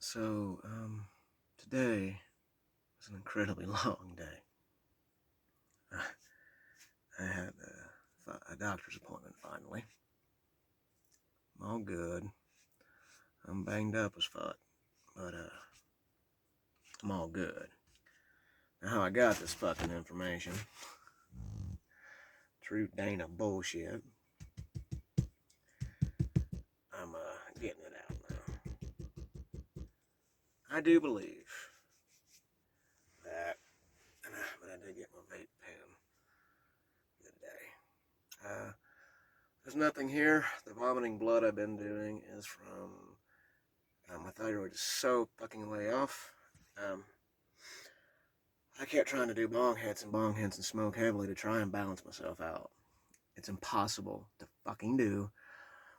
So, today was an incredibly long day. I had a doctor's appointment finally. I'm all good. I'm banged up as fuck, but I'm all good. Now, how I got this fucking information, true Dana bullshit. I'm getting it out now. I do believe that, but I did get my vape pen. Good day. There's nothing here. The vomiting blood I've been doing is from my thyroid is so fucking way off. I kept trying to do bong hits and smoke heavily to try and balance myself out. It's impossible to fucking do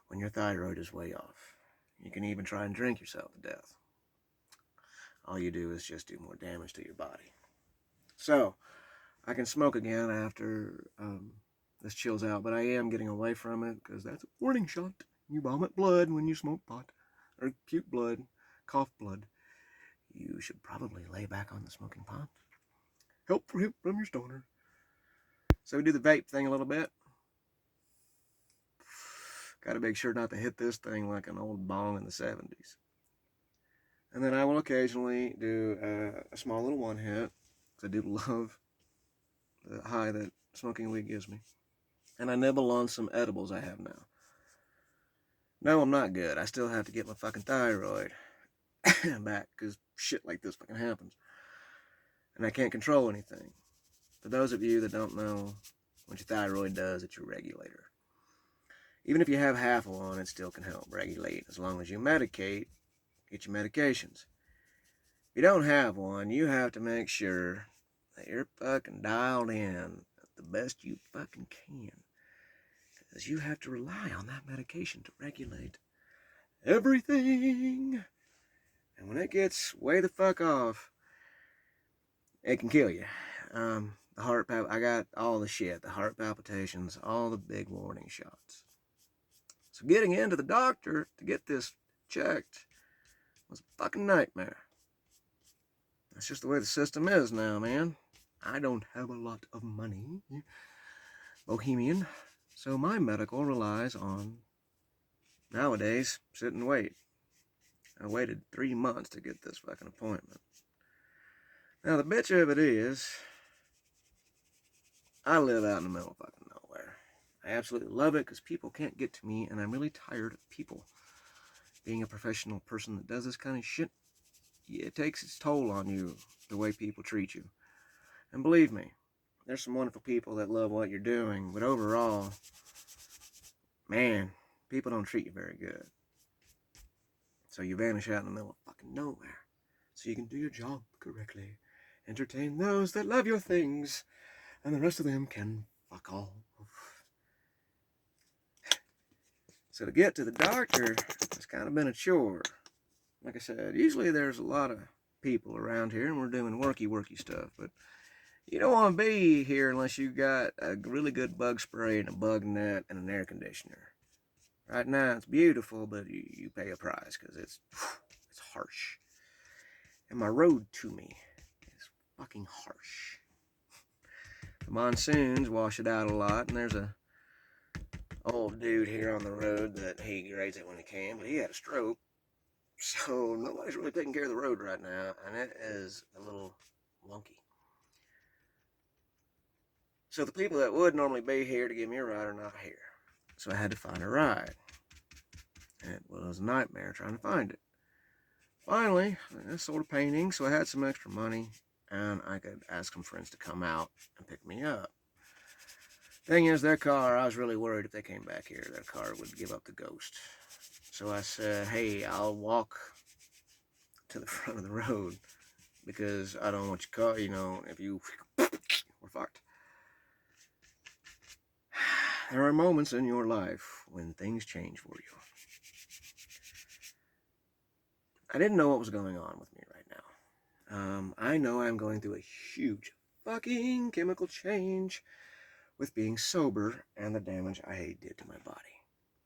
when your thyroid is way off. You can even try and drink yourself to death. All you do is just do more damage to your body. So, I can smoke again after this chills out, but I am getting away from it because that's a warning shot. You vomit blood when you smoke pot, or puke blood, cough blood. You should probably lay back on the smoking pot. Help from your stoner. So we do the vape thing a little bit. Got to make sure not to hit this thing like an old bong in the 70s. And then I will occasionally do a small little one hit, because I do love the high that smoking weed gives me. And I nibble on some edibles I have now. No, I'm not good. I still have to get my fucking thyroid back, because shit like this fucking happens. And I can't control anything. For those of you that don't know what your thyroid does, it's your regulator. Even if you have half of one, it still can help regulate as long as you medicate, get your medications. If you don't have one, you have to make sure that you're fucking dialed in the best you fucking can. Because you have to rely on that medication to regulate everything. And when it gets way the fuck off, it can kill you. The heart I got all the shit, the heart palpitations, all the big warning shots. So getting into the doctor to get this checked was a fucking nightmare. That's just the way the system is now, man. I don't have a lot of money, bohemian, so my medical relies on, nowadays, sit and wait. I waited 3 months to get this fucking appointment. Now, the bitch of it is, I live out in the middle of fucking nowhere. I absolutely love it because people can't get to me, and I'm really tired of people. Being a professional person that does this kind of shit, it takes its toll on you, the way people treat you. And believe me, there's some wonderful people that love what you're doing, but overall, man, people don't treat you very good. So you vanish out in the middle of fucking nowhere, so you can do your job correctly, entertain those that love your things, and the rest of them can fuck off. So to get to the doctor, it's kind of been a chore. Like I said, usually there's a lot of people around here, and we're doing worky stuff, but you don't want to be here unless you got a really good bug spray and a bug net and an air conditioner. Right now it's beautiful, but you pay a price because it's harsh. And my road to me is fucking harsh. The monsoons wash it out a lot, and there's a old dude here on the road that he grades it when he can, but he had a stroke. So nobody's really taking care of the road right now, and it is a little wonky. So the people that would normally be here to give me a ride are not here. So I had to find a ride. And it was a nightmare trying to find it. Finally, it's sort of painting, so I had some extra money, and I could ask some friends to come out and pick me up. Thing is, their car, I was really worried if they came back here, their car would give up the ghost. So I said, hey, I'll walk to the front of the road, because I don't want your car, if you we're fucked. There are moments in your life when things change for you. I didn't know what was going on with me right now. I know I'm going through a huge fucking chemical change with being sober and the damage I did to my body.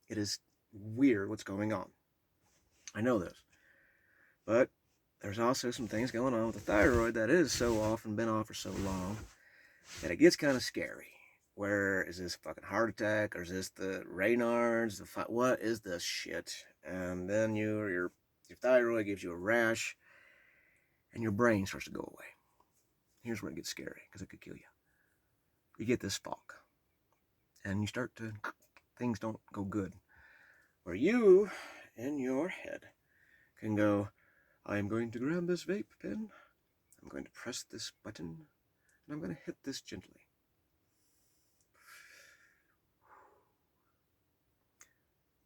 It is weird what's going on. I know this. But there's also some things going on with the thyroid that is so off and been off for so long that it gets kind of scary. Where is this fucking heart attack, or is this the Raynaud's? What is this shit? And then your thyroid gives you a rash, and your brain starts to go away. Here's where it gets scary, because it could kill you. You get this fog, and things don't go good. Where you, in your head, can go, I am going to grab this vape pen, I'm going to press this button, and I'm going to hit this gently.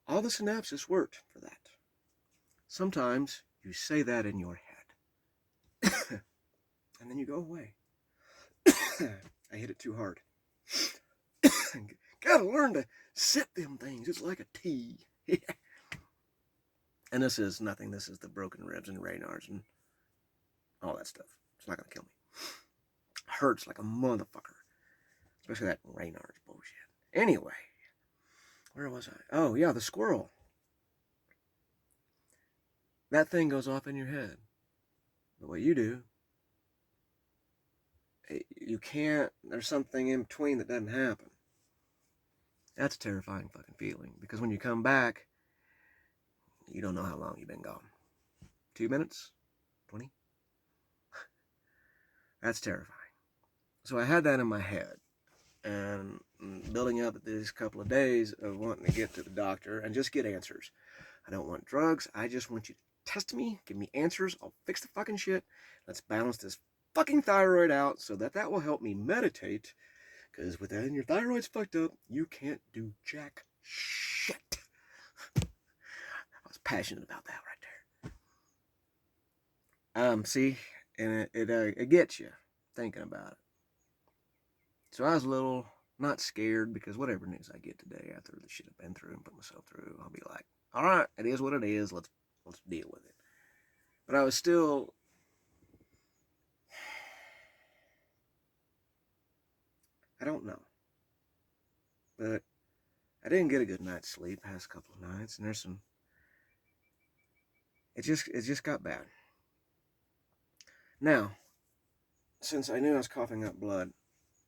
All the synapses worked for that. Sometimes you say that in your head, and then you go away. I hit it too hard. Gotta learn to sip them things. It's like a tea. And this is nothing. This is the broken ribs and Raynaud's and all that stuff. It's not gonna kill me. Hurts like a motherfucker. Especially that Raynaud's bullshit. Anyway, where was I? Oh, yeah, the squirrel. That thing goes off in your head. But what you do, you can't, there's something in between that doesn't happen. That's a terrifying fucking feeling. Because when you come back, you don't know how long you've been gone. 2 minutes? 20? That's terrifying. So I had that in my head. And building up these couple of days of wanting to get to the doctor and just get answers. I don't want drugs. I just want you to test me, give me answers. I'll fix the fucking shit. Let's balance this fucking thyroid out so that will help me meditate. Because when your thyroid's fucked up, you can't do jack shit. I was passionate about that right there. See, and it gets you thinking about it. So I was a little not scared, because whatever news I get today after the shit I've been through and put myself through, I'll be like, all right, it is what it is. Let's deal with it. But I was still, I don't know. But I didn't get a good night's sleep past couple of nights, and it just got bad. Now, since I knew I was coughing up blood,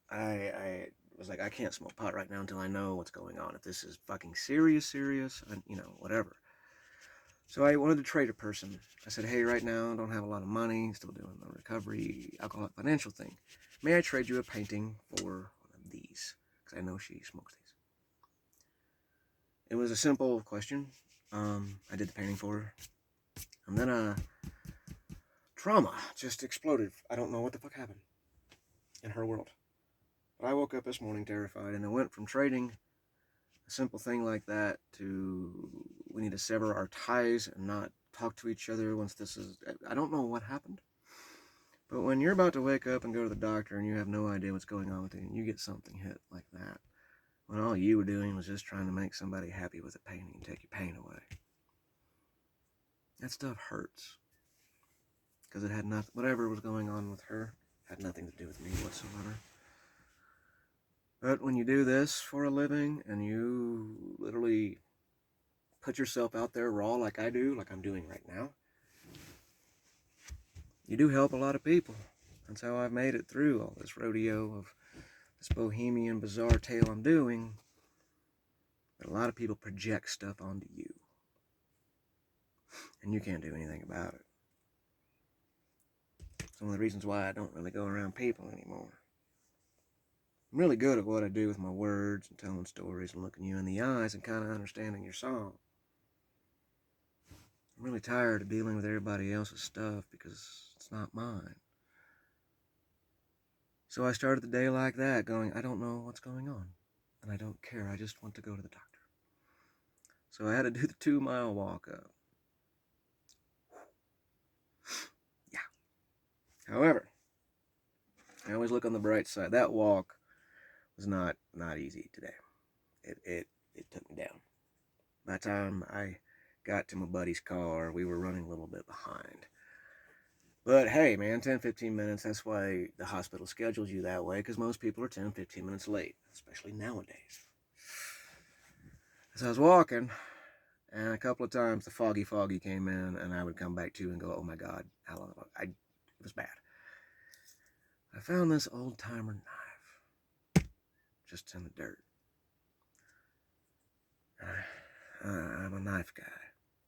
I was like, I can't smoke pot right now until I know what's going on. If this is fucking serious, and, whatever. So I wanted to trade a person. I said, hey, right now I don't have a lot of money, still doing the recovery, alcoholic financial thing. May I trade you a painting for one of these? Because I know she smokes these. It was a simple question. I did the painting for her. And then trauma just exploded. I don't know what the fuck happened in her world. But I woke up this morning terrified, and I went from trading a simple thing like that to we need to sever our ties and not talk to each other once this is, I don't know what happened. But when you're about to wake up and go to the doctor and you have no idea what's going on with you, and you get something hit like that, when all you were doing was just trying to make somebody happy with a painting and take your pain away. That stuff hurts. Because it had nothing, whatever was going on with her, had nothing to do with me whatsoever. But when you do this for a living, and you literally put yourself out there raw like I do, like I'm doing right now, you do help a lot of people. That's how I've made it through all this rodeo of this bohemian bizarre tale I'm doing. But a lot of people project stuff onto you, and you can't do anything about it. It's one of the reasons why I don't really go around people anymore. I'm really good at what I do with my words and telling stories and looking you in the eyes and kind of understanding your song. I'm really tired of dealing with everybody else's stuff because it's not mine. So I started the day like that, going, I don't know what's going on, and I don't care. I just want to go to the doctor. So I had to do the 2-mile walk up. Yeah. However, I always look on the bright side. That walk was not easy today. It took me down. By the time I got to my buddy's car, we were running a little bit behind. But hey, man, 10-15 minutes, that's why the hospital schedules you that way, because most people are 10-15 minutes late, especially nowadays. As I was walking, And a couple of times the foggy came in, and I would come back to and go, oh my God, how long? It was bad. I found this old timer knife just in the dirt. I'm a knife guy,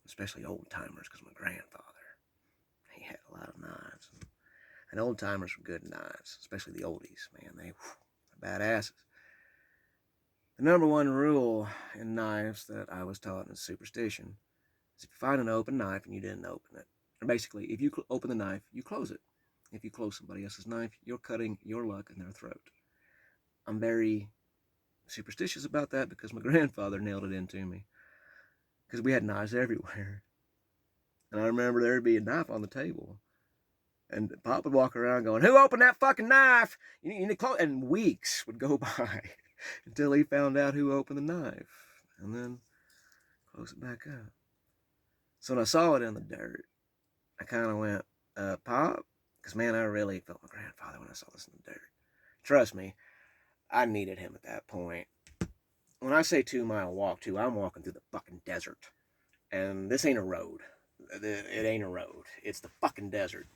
especially old timers, because my grandfather, he had a lot of knives. And old timers were good knives, especially the oldies. Man, they're badasses. The number one rule in knives that I was taught in superstition is if you find an open knife and you didn't open it, or basically, if you open the knife, you close it. If you close somebody else's knife, you're cutting your luck in their throat. I'm very superstitious about that because my grandfather nailed it into me. Because we had knives everywhere. And I remember there'd be a knife on the table. And Pop would walk around going, who opened that fucking knife? You need to close. And weeks would go by until he found out who opened the knife. And then close it back up. So when I saw it in the dirt, I kind of went, Pop? Because, man, I really felt my grandfather when I saw this in the dirt. Trust me, I needed him at that point. When I say 2 mile walk, too, I'm walking through the fucking desert. And this ain't a road. It ain't a road. It's the fucking desert.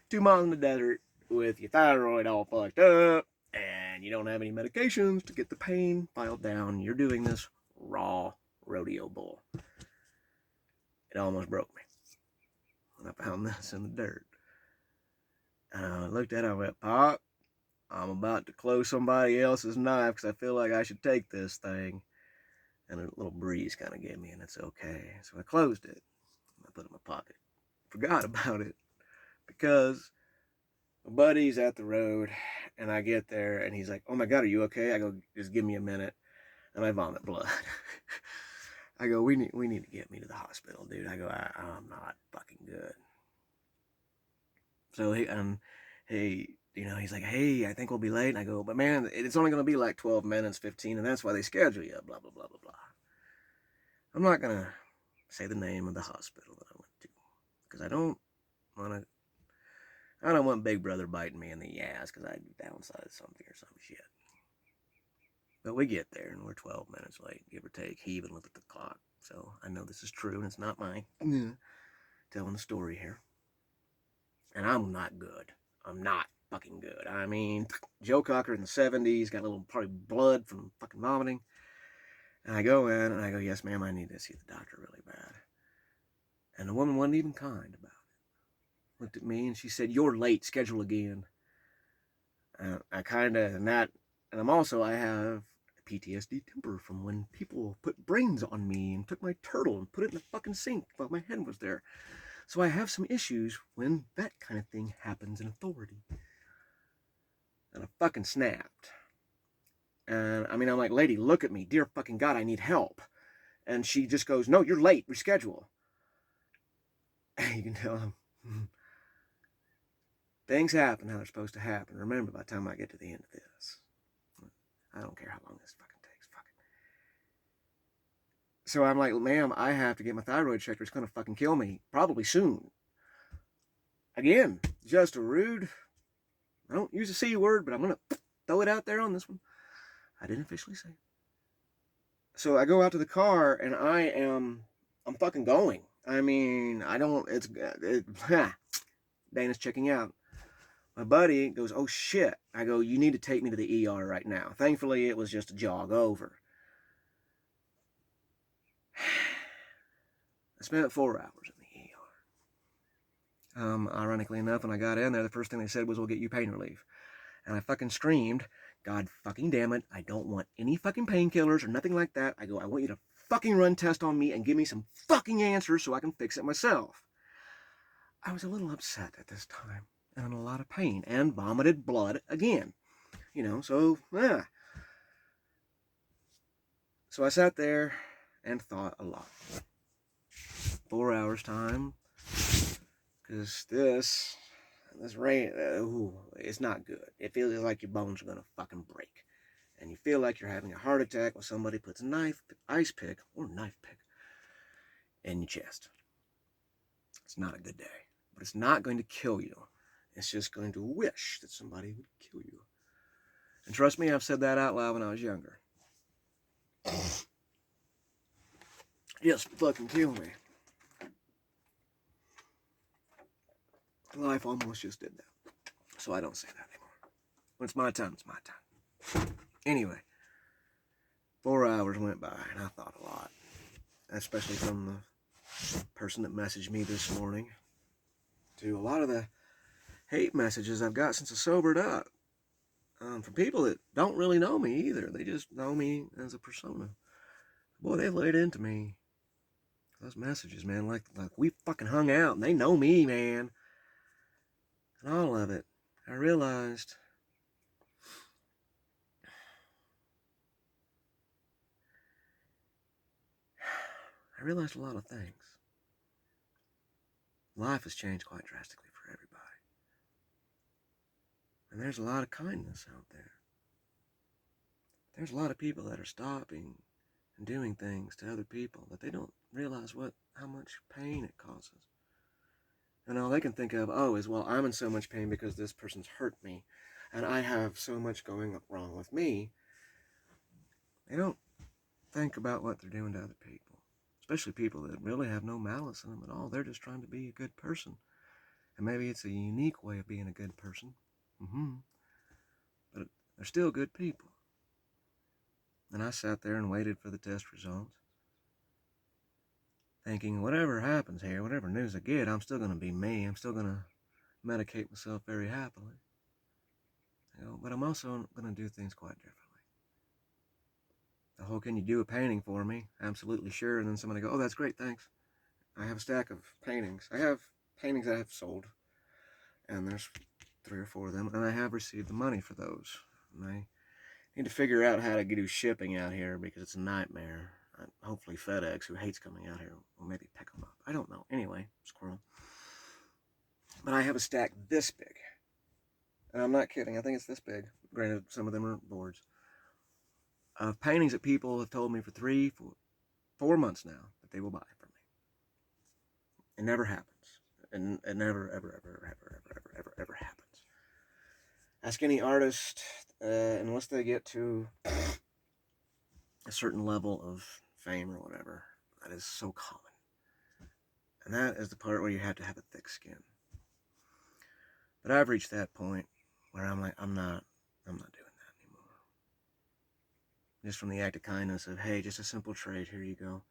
2 miles in the desert with your thyroid all fucked up, and you don't have any medications to get the pain filed down. You're doing this raw rodeo bull. It almost broke me when I found this in the dirt. And I looked at it and I went, Pop, I'm about to close somebody else's knife because I feel like I should take this thing. And a little breeze kind of gave me, and it's okay. So I closed it. I put it in my pocket. Forgot about it because my buddy's at the road, and I get there, and he's like, oh my God, are you okay? I go, just give me a minute. And I vomit blood. I go, we need to get me to the hospital, dude. I go, I'm not fucking good. So he's like, hey, I think we'll be late. And I go, but man, it's only going to be like 12 minutes, 15, and that's why they schedule you, blah, blah, blah, blah, blah. I'm not going to say the name of the hospital that I went to, because I don't want Big Brother biting me in the ass because I downsized something or some shit. But we get there, and we're 12 minutes late, give or take. He even looked at the clock. So I know this is true, and it's not mine. Telling the story here. And I'm not good. I'm not fucking good. I mean, Joe Cocker in the 70s, got a little probably blood from fucking vomiting. And I go in, and I go, yes, ma'am, I need to see the doctor really bad. And the woman wasn't even kind about it. Looked at me, and she said, you're late, schedule again. I have PTSD temper from when people put brains on me and took my turtle and put it in the fucking sink while my head was there. So I have some issues when that kind of thing happens in authority. And I fucking snapped. And I mean, I'm like, lady, look at me. Dear fucking God, I need help. And she just goes, no, you're late. Reschedule. And you can tell them, things happen how they're supposed to happen. Remember, by the time I get to the end of this, I don't care how long this fucking takes. Fuck it. So I'm like, ma'am, I have to get my thyroid checked or it's going to fucking kill me. Probably soon. Again, just a rude. I don't use a C word, but I'm going to throw it out there on this one. I didn't officially say it. So I go out to the car and I'm fucking going. I mean, Dana's checking out. My buddy goes, oh shit. I go, you need to take me to the ER right now. Thankfully, it was just a jog over. I spent 4 hours in the ER. Ironically enough, when I got in there, the first thing they said was, we'll get you pain relief. And I fucking screamed, God fucking damn it, I don't want any fucking painkillers or nothing like that. I go, I want you to fucking run tests on me and give me some fucking answers so I can fix it myself. I was a little upset at this time and in a lot of pain and vomited blood again. So I sat there and thought a lot. 4 hours time, because this rain, it's not good. It feels like your bones are gonna fucking break, and you feel like you're having a heart attack when somebody puts a ice pick in your chest. It's not a good day, but it's not going to kill you. It's just going to wish that somebody would kill you. And trust me, I've said that out loud when I was younger. just fucking kill me. Life almost just did that. So I don't say that anymore. When it's my time, it's my time. Anyway, 4 hours went by and I thought a lot. Especially from the person that messaged me this morning to a lot of the hate messages I've got since I sobered up. From people that don't really know me either. They just know me as a persona. Boy, they laid into me. Those messages, man, like we fucking hung out and they know me, man. And all of it. I realized a lot of things. Life has changed quite drastically for everybody. And there's a lot of kindness out there. There's a lot of people that are stopping and doing things to other people that they don't realize how much pain it causes. And all they can think of, is, well, I'm in so much pain because this person's hurt me, and I have so much going wrong with me. They don't think about what they're doing to other people, especially people that really have no malice in them at all. They're just trying to be a good person. And maybe it's a unique way of being a good person. But they're still good people. And I sat there and waited for the test results, thinking whatever happens here, whatever news I get, I'm still going to be me. I'm still going to medicate myself very happily. But I'm also going to do things quite differently. The whole, can you do a painting for me? Absolutely sure. And then somebody go, oh, that's great, thanks. I have a stack of paintings. I have paintings I have sold. And there's 3 or 4 of them. And I have received the money for those. And I need to figure out how to do shipping out here because it's a nightmare. Hopefully FedEx, who hates coming out here, will maybe pick them up. I don't know. Anyway, squirrel. But I have a stack this big. And I'm not kidding. I think it's this big. Granted, some of them are boards. Of paintings that people have told me for 4 months now that they will buy from me. It never happens. And it never, ever happens. Ask any artist, unless they get to a certain level of fame or whatever, that is so common. And that is the part where you have to have a thick skin. But I've reached that point where I'm like, I'm not doing that anymore. Just from the act of kindness of, hey, just a simple trade, here you go.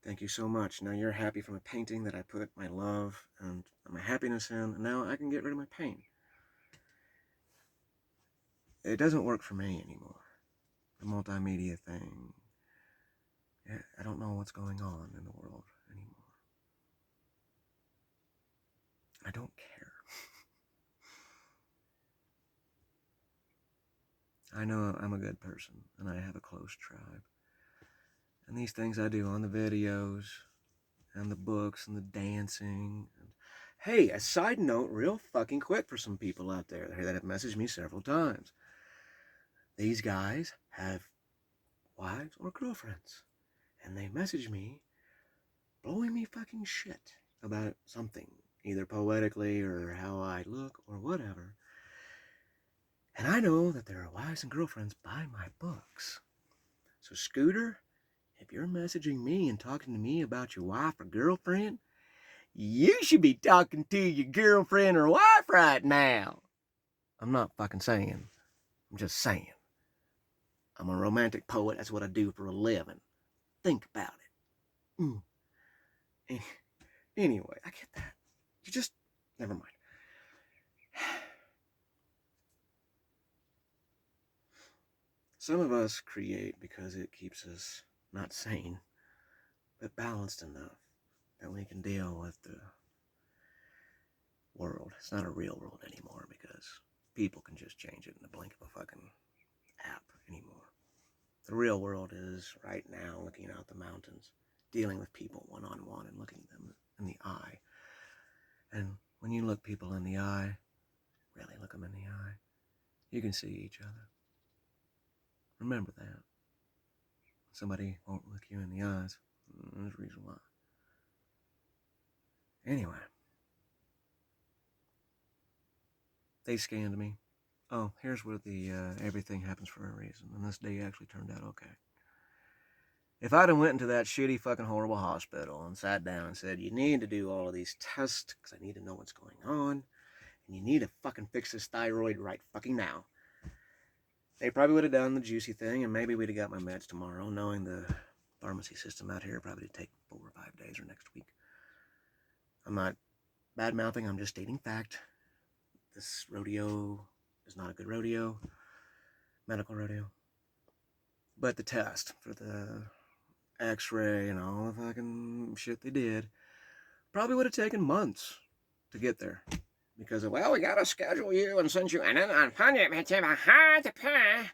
Thank you so much. Now you're happy from a painting that I put my love and my happiness in, and now I can get rid of my pain. It doesn't work for me anymore. The multimedia thing. I don't know what's going on in the world anymore. I don't care. I know I'm a good person, and I have a close tribe. And these things I do on the videos, and the books, and the dancing. And hey, a side note real fucking quick for some people out there that have messaged me several times. These guys have wives or girlfriends, and they message me blowing me fucking shit about something, either poetically or how I look or whatever. And I know that their wives and girlfriends buy my books. So Scooter, if you're messaging me and talking to me about your wife or girlfriend, you should be talking to your girlfriend or wife right now. I'm not fucking saying. I'm just saying. I'm a romantic poet. That's what I do for a living. Think about it. Anyway, I get that. Never mind. Some of us create because it keeps us not sane, but balanced enough that we can deal with the world. It's not a real world anymore because people can just change it in the blink of a fucking app anymore. The real world is right now looking out the mountains, dealing with people one-on-one and looking them in the eye. And when you look people in the eye, really look them in the eye, you can see each other. Remember that. Somebody won't look you in the eyes. There's a reason why. Anyway. They scanned me. Oh, here's where the everything happens for a reason. And this day actually turned out okay. If I'd have went into that shitty fucking horrible hospital and sat down and said, you need to do all of these tests because I need to know what's going on, and you need to fucking fix this thyroid right fucking now, they probably would have done the juicy thing, and maybe we'd have got my meds tomorrow, knowing the pharmacy system out here probably take 4 or 5 days or next week. I'm not bad mouthing, I'm just stating fact. This rodeo is not a good rodeo, medical rodeo. But the test for the x-ray and all the fucking shit they did probably would have taken months to get there. Because of, well, we gotta schedule you and send you an appointment to the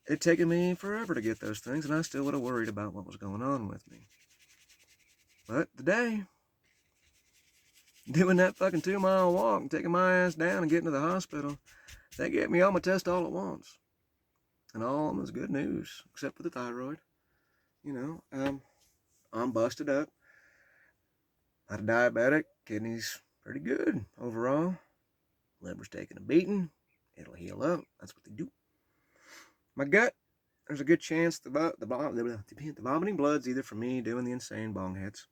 it'd taken me forever to get those things, and I still would have worried about what was going on with me. But today, doing that fucking 2-mile walk and taking my ass down and getting to the hospital, they gave me all my tests all at once. And all of them was good news, except for the thyroid. You know, I'm busted up. Not a diabetic. Kidneys pretty good overall. Liver's taking a beating. It'll heal up. That's what they do. My gut, there's a good chance the vomiting blood's either from me doing the insane bong hits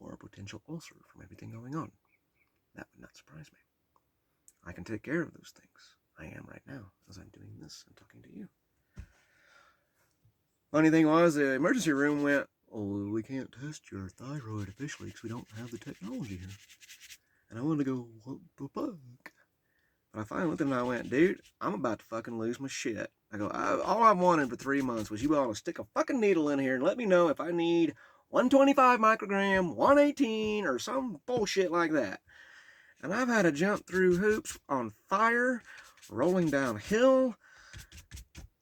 or a potential ulcer from everything going on. That would not surprise me. I can take care of those things. I am right now as I'm doing this and talking to you. Funny thing was, the emergency room went, oh, we can't test your thyroid officially because we don't have the technology here. And I wanted to go, what the fuck? But I finally looked at him and I went, dude, I'm about to fucking lose my shit. I go, all I've wanted for 3 months was you all to stick a fucking needle in here and let me know if I need 125 microgram, 118, or some bullshit like that. And I've had to jump through hoops on fire, rolling downhill,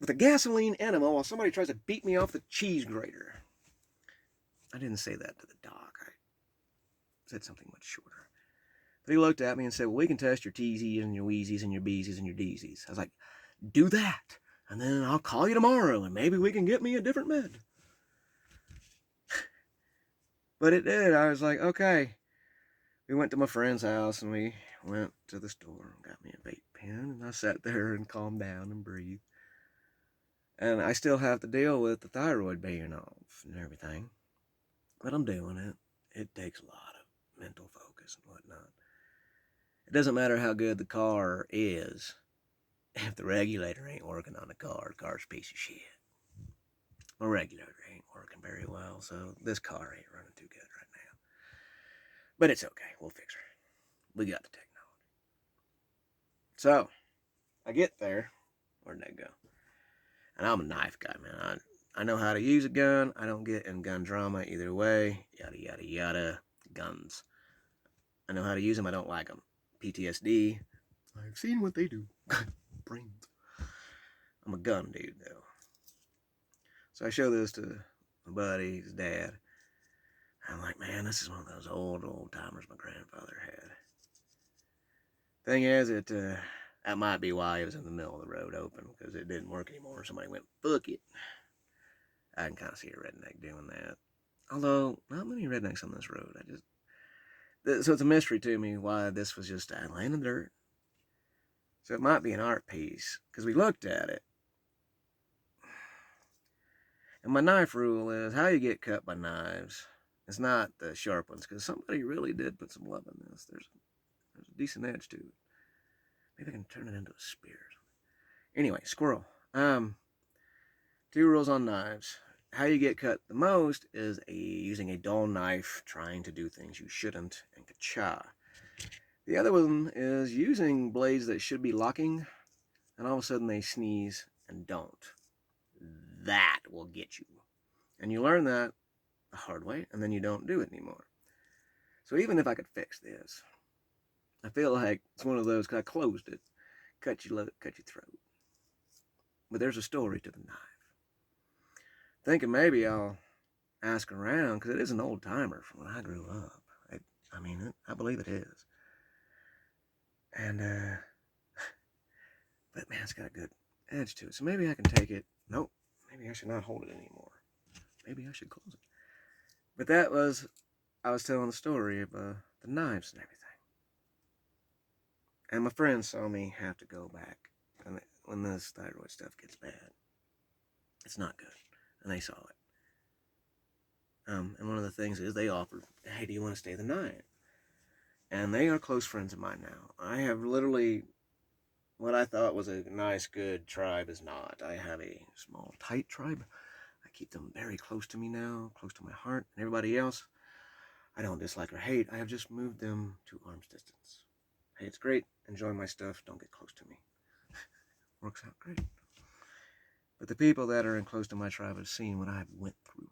with a gasoline enema while somebody tries to beat me off the cheese grater. I didn't say that to the doc. I said something much shorter. But he looked at me and said, well, we can test your T's and your Wheezies and your Beezies and your D's. I was like, do that. And then I'll call you tomorrow and maybe we can get me a different med. But it did. I was like, okay. We went to my friend's house and we went to the store and got me a vape pen. And I sat there and calmed down and breathed. And I still have to deal with the thyroid being off and everything. But I'm doing it. It takes a lot of mental focus and whatnot. It doesn't matter how good the car is. If the regulator ain't working on the car's a piece of shit. My regulator ain't working very well, so this car ain't running too good right now. But it's okay. We'll fix her. We got the technology. So, I get there. Where'd that go? And I'm a knife guy, man. I know how to use a gun. I don't get in gun drama either way. Yada, yada, yada. Guns. I know how to use them. I don't like them. PTSD. I've seen what they do. Brains. I'm a gun dude, though. So I show this to my buddy, his dad. I'm like, man, this is one of those old timers my grandfather had. Thing is, that might be why it was in the middle of the road open, because it didn't work anymore. Somebody went, fuck it. I can kind of see a redneck doing that. Although, not many rednecks on this road. So it's a mystery to me why this was just laying in the dirt. So it might be an art piece, because we looked at it. And my knife rule is, how you get cut by knives is not the sharp ones, because somebody really did put some love in this. There's a decent edge to it. Maybe I can turn it into a spear. Anyway, squirrel. 2 rules on knives. How you get cut the most is using a dull knife, trying to do things you shouldn't, and ka-cha. The other one is using blades that should be locking, and all of a sudden they sneeze and don't. That will get you. And you learn that the hard way, and then you don't do it anymore. So even if I could fix this, I feel like it's one of those, because I closed it, cut your throat. But there's a story to the knife. Thinking maybe I'll ask around, because it is an old timer from when I grew up. I believe it is. And, but man, it's got a good edge to it. So maybe I can take it. Nope, maybe I should not hold it anymore. Maybe I should close it. But I was telling the story of the knives and everything. And my friends saw me have to go back when this thyroid stuff gets bad. It's not good. and they saw it. And one of the things is they offered, hey, do you want to stay the night? And they are close friends of mine now. I have literally, what I thought was a nice, good tribe is not. I have a small, tight tribe. I keep them very close to me now, close to my heart. And everybody else, I don't dislike or hate. I have just moved them to arm's distance. Hey, it's great. Enjoy my stuff. Don't get close to me. Works out great. But the people that are in close to my tribe have seen what I went through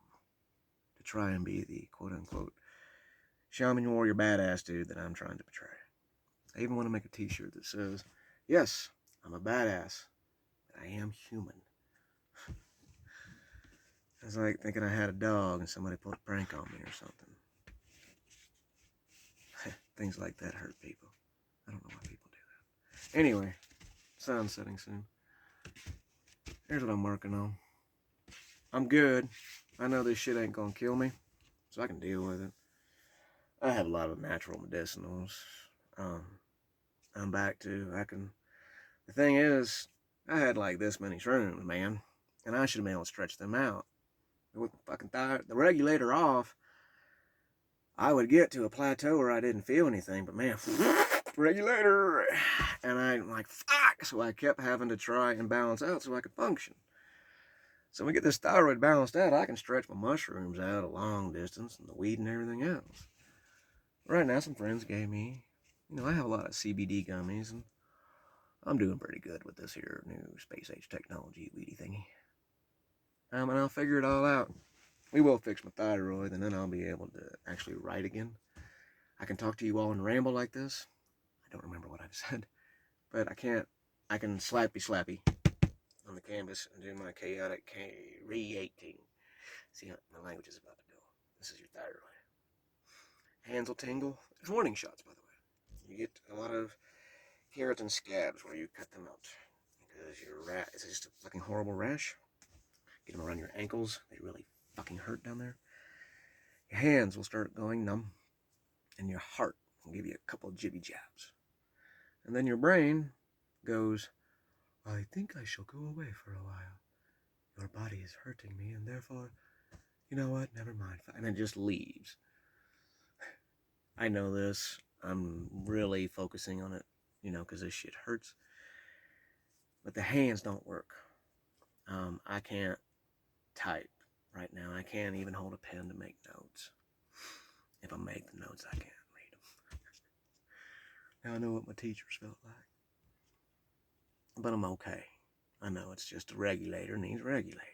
to try and be the quote-unquote shaman warrior badass dude that I'm trying to portray. I even want to make a t-shirt that says, yes, I'm a badass, but I am human. It's like thinking I had a dog and somebody pulled a prank on me or something. Things like that hurt people. I don't know why people do that. Anyway, sun's setting soon. Here's what I'm working on. I'm good. I know this shit ain't gonna kill me, so I can deal with it. I have a lot of natural medicinals. I'm back to, the thing is, I had like this many shrooms, man, and I should have been able to stretch them out. With the regulator off, I would get to a plateau where I didn't feel anything, but man, regulator, and I'm like, fuck, so I kept having to try and balance out so I could function. So we get this thyroid balanced out, I can stretch my mushrooms out a long distance and the weed and everything else. Right now, some friends gave me, I have a lot of CBD gummies, and I'm doing pretty good with this here new space age technology weedy thingy. And I'll figure it all out. We will fix my thyroid, and then I'll be able to actually write again. I can talk to you all and ramble like this. I don't remember what I've said, but I can slappy on the canvas and do my chaotic creating. See how my language is about to go. This is your thyroid. Hands will tingle. There's warning shots, by the way. You get a lot of keratin scabs where you cut them out because it's just a fucking horrible rash. Get them around your ankles. They really fucking hurt down there. Your hands will start going numb, and your heart will give you a couple of jibby jabs. And then your brain goes, I think I shall go away for a while. Your body is hurting me, and therefore, you know what, never mind. And it just leaves. I know this. I'm really focusing on it, because this shit hurts. But the hands don't work. I can't type right now. I can't even hold a pen to make notes. If I make the notes, I can't read them. Now I know what my teachers felt like. But I'm okay. I know it's just a regulator needs regulated.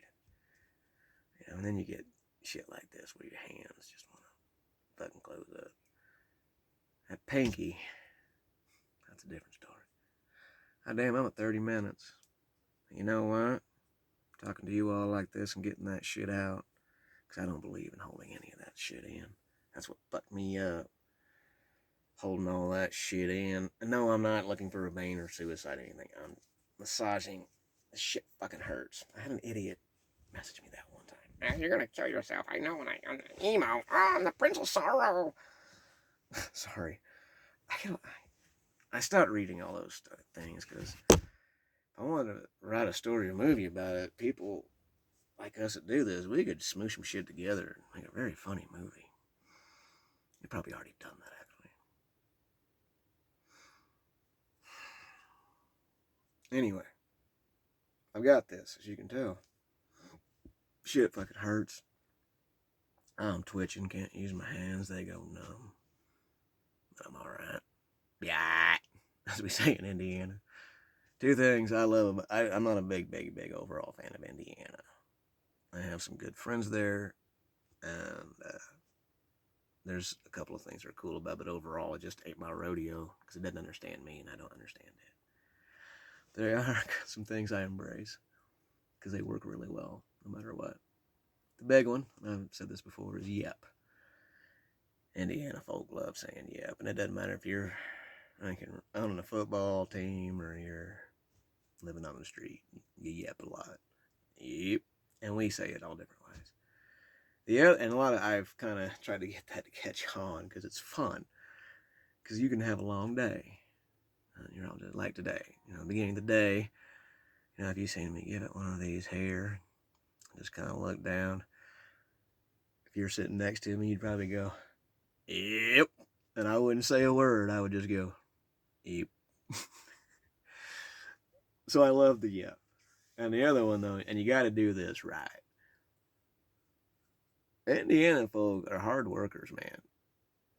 And then you get shit like this where your hands just want to fucking close up. That pinky, that's a different story. God damn, I'm at 30 minutes. You know what? Talking to you all like this and getting that shit out, because I don't believe in holding any of that shit in. That's what fucked me up. Holding all that shit in. And no, I'm not looking for revenge or suicide or anything. I'm massaging. This shit fucking hurts. I had an idiot message me that one time. You're gonna kill yourself. I know when I'm emo. I'm the Prince of Sorrow. Sorry. I stopped reading all those things because if I wanted to write a story or movie about it, people like us that do this, we could smoosh some shit together and make a very funny movie. You've probably already done that, actually. Anyway, I've got this, as you can tell. Shit fucking hurts. I'm twitching, can't use my hands, they go numb. I'm alright. Yeah, as we say in Indiana. Two things I love. I'm not a big overall fan of Indiana. I have some good friends there, and there's a couple of things that are cool about it, but overall it just ain't my rodeo, because it doesn't understand me, and I don't understand it. There are some things I embrace, because they work really well, no matter what. The big one, and I've said this before, is yep. Indiana folk love saying yep, and it doesn't matter if you're owning a football team or you're living on the street. You yep a lot. Yep. And we say it all different ways. And a lot of, I've kind of tried to get that to catch on because it's fun. Because you can have a long day. You're all just like today. The beginning of the day, if you say to me, give it one of these here, Just kind of look down. If you're sitting next to me, you'd probably go, yep. And I wouldn't say a word. I would just go, yep. So I love the yep. And the other one, though, and you got to do this right. Indiana folk are hard workers, man.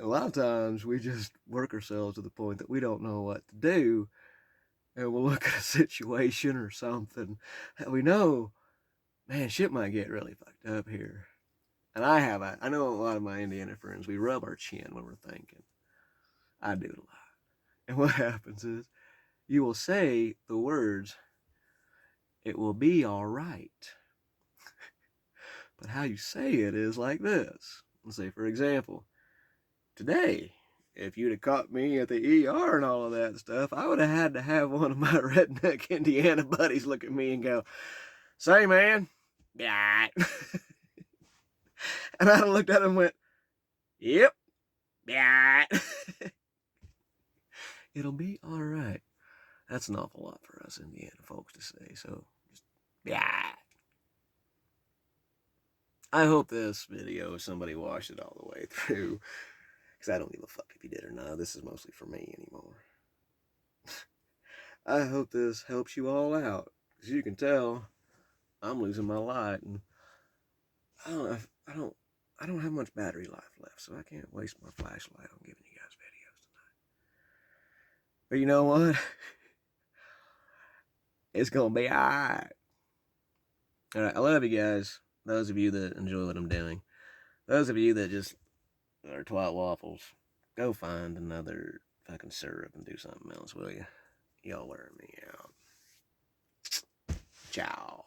A lot of times we just work ourselves to the point that we don't know what to do. And we'll look at a situation or something that we know, man, shit might get really fucked up here. And I know a lot of my Indiana friends, we rub our chin when we're thinking. I do it a lot. And what happens is, you will say the words, it will be all right. But how you say it is like this. Let's say, for example, today, if you'd have caught me at the ER and all of that stuff, I would have had to have one of my redneck Indiana buddies look at me and go, say, man, yeah. And I looked at him and went, yep, yeah. It'll be all right. That's an awful lot for us Indiana folks to say, so just, yeah. I hope this video, somebody watched it all the way through, because I don't give a fuck if you did or not. This is mostly for me anymore. I hope this helps you all out. As you can tell, I'm losing my light, and I don't have much battery life left, so I can't waste my flashlight on giving you guys videos tonight. But you know what? It's gonna be alright. Alright, I love you guys. Those of you that enjoy what I'm doing. Those of you that just are twat waffles, go find another fucking syrup and do something else, will you? Y'all wear me out. Ciao.